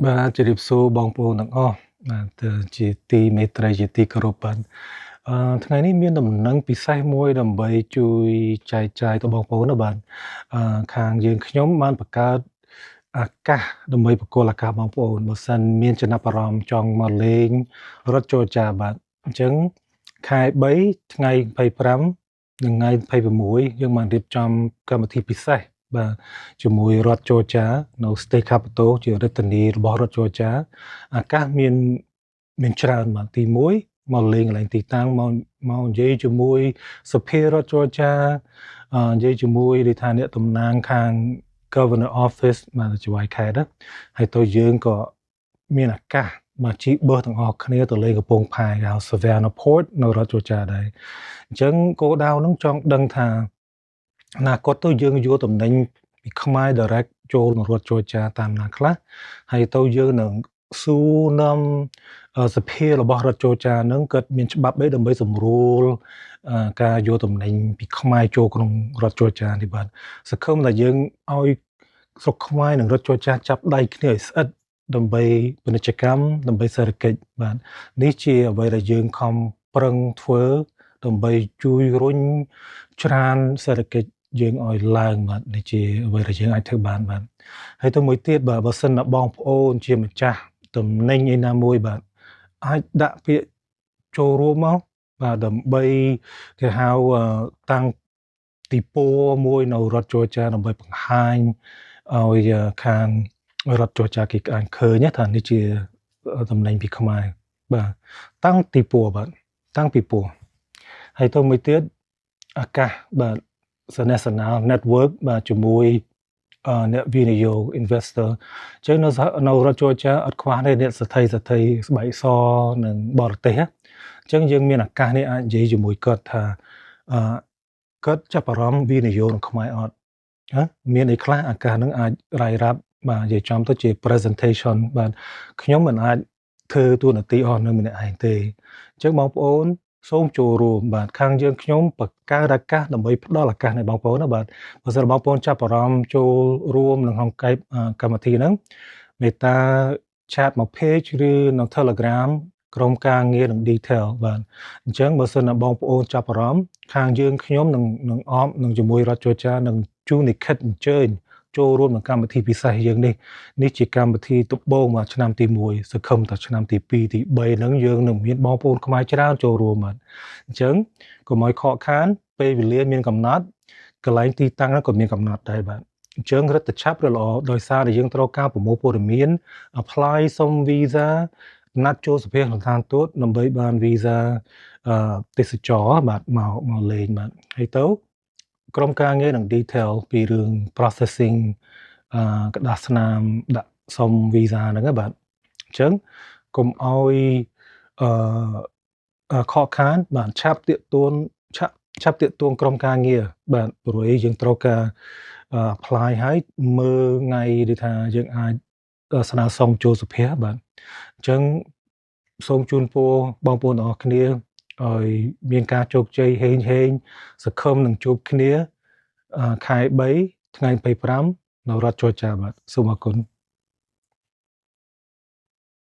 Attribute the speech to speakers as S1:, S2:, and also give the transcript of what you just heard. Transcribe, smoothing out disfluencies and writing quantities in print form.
S1: បាទជម្រាបសួរបងប្អូនទាំងអស់បាទជាទីមេត្រីជាទីគោរពបាទថ្ងៃនេះមានដំណឹងពិសេសមួយដើម្បីជួយចែកចាយទៅបងប្អូនណាបាទខាងយើងខ្ញុំបានបង្កើតឱកាសដើម្បីបកគោលឱកាសបងប្អូនបើសិនមានចំណាប់អារម្មណ៍ចង់មកលេងរត់ចូលចាបាទអញ្ចឹងខែ3ថ្ងៃ25និងថ្ងៃ26យើងបានរៀបចំកម្មវិធីពិសេសបាទជាមួយរដ្ឋជ័រចានៅ State Capital ជារដ្ឋធានីរបស់រដ្ឋជ័រចាឱកាសមានច្រើនបាទទី1មកលេងកន្លែងទីតាំងមកនិយាយជាមួយសភារដ្ឋជ័រចានិយាយជាមួយលេខាអ្នកតំណាងខាង Governor Office បាទជាវាយខេត្តហើយទៅយើងក៏មានឱកាសមកជីបឺសទាំងអស់គ្នាទៅលេងកំពង់ផែហៅ Savannah Port នៅរដ្ឋជ័រចាដែរអញ្ចឹងគោលដៅនឹងចង់ដឹងថាអនាគតទៅយើងយកតំណែងពីខ្មែរ direct ចូលនៅរដ្ឋជ័រចាតាមណាខ្លះហើយទៅយើងនឹងសួរនាំសភារបស់រដ្ឋជ័រចានឹងគាត់មានច្បាប់អីដើម្បីសម្រួលការយកតំណែងពីខ្មែរចូលក្នុងរដ្ឋជ័រចានេះបាទសង្ឃឹមថាយើងឲ្យស្រុកខ្មែរនិងរដ្ឋជ័រចាចាប់ដៃគ្នាឲ្យស្អិតដើម្បីពាណិជ្ជកម្មដើម្បីសេដ្ឋកិច្ចបាទនេះជាអ្វីដែលយើងខំប្រឹងធ្វើដើម្បីជួយរុញច្រានសេដ្ឋកិច្ចយើងឲ្យឡើងបាទនេះជាអ្វីដែលយើងអាចធ្វើបានបាទហើយទៅមួយទៀតបាទបើសិនណាបងប្អូនជាម្ចាស់តំណែងឯណាមួយបាទអាចដាក់ពាក្យចូលរួមមកបាទដើម្បីគេហៅតាំងទីពោមួយនៅរដ្ឋជ័រចាដើម្បីបង្ហាញឲ្យខាងរដ្ឋជ័រចាគេអាចឃើញថានេះជាតំណែងពីខ្មែរបាទតាំងទីពោបាទតាំងពីពោហើយទៅមួយទៀតអាកាសបាទNational Network បាទជាមួយអ្នកវិនិយោគ investor អញ្ចឹងនៅរដ្ឋជ័រចាអត់ខ្វះទេអ្នកសេដ្ឋីស្បែកសនិងបរទេសអញ្ចឹងយើងមានឱកាសនេះអាចនិយាយជាមួយគាត់ថាគាត់ចាប់អារម្មណ៍វិនិយោគនៅខ្មែរអត់មានអីខ្លះឱកាសហ្នឹងអាចរាយរាប់បាទនិយាយចំទៅជា presentation បាទខ្ញុំមិនអាចធ្វើតួនាទីអស់នៅម្នាក់ឯងទេអញ្ចឹងបងប្អូនសូមចូលរួមបាទខាងយើងខ្ញុំបង្កើតឱកាសដើម្បីផ្ដល់ឱកាសឲ្យបងប្អូនណាបាទបើសិនបងប្អូនចាប់អារម្មណ៍ចូលរួមនៅក្នុងកម្មវិធីហ្នឹងមេត្តា chat មក page ឬនៅ Telegram ក្រុមការងារនឹង detail បាទអញ្ចឹងបើសិនណាបងប្អូនចាប់អារម្មណ៍ខាងយើងខ្ញុំនឹងជាមួយរដ្ឋជ័រចានឹងជួននិខិតអញ្ជើញចូលរួមក្នុងកម្មវិធីពិសេសយើងនេះជាកម្មវិធីដំបូងមកឆ្នាំទី1សង្ឃឹមថាឆ្នាំទី2ទី3ហ្នឹងយើងនឹងមានបងប្អូនខ្មែរច្រើនចូលរួមបាទអញ្ចឹងកុំឲ្យខកខានពេលវេលាមានកំណត់កន្លែងទីតាំងហ្នឹងក៏មានកំណត់ដែរបាទអញ្ចឹងរឹតតែឆាប់ឬល្អដោយសារតែយើងត្រូវការប្រមូលព័ត៌មាន apply សុំ visa ណាត់ចូលសភារដ្ឋានទូតដើម្បីបាន visa ទេសចរបាទមកលេងបាទហើយទៅក្រុមការងារនឹង detail ពីរឿង processing กระดาษស្នាមដាក់សុំ visa ហ្នឹងបាទអញ្ចឹងកុំឲ្យខកខានបាទឆាប់តាកទួងក្រុមការងារបាទព្រោះអីយើងត្រូវការ apply ឲ្យមើលថ្ងៃដូចថាយើងអាចស្នើសុំចូលសភាបាទអញ្ចឹងសូមជូនពរបងប្អូនទាំងអស់គ្នាឲ្យមានការជោគជ័យហេងសង្ឃឹមនឹងជួបគ្នាខែ3ថ្ងៃ25នៅរដ្ឋជ័រចាបាទសូមអរគុណ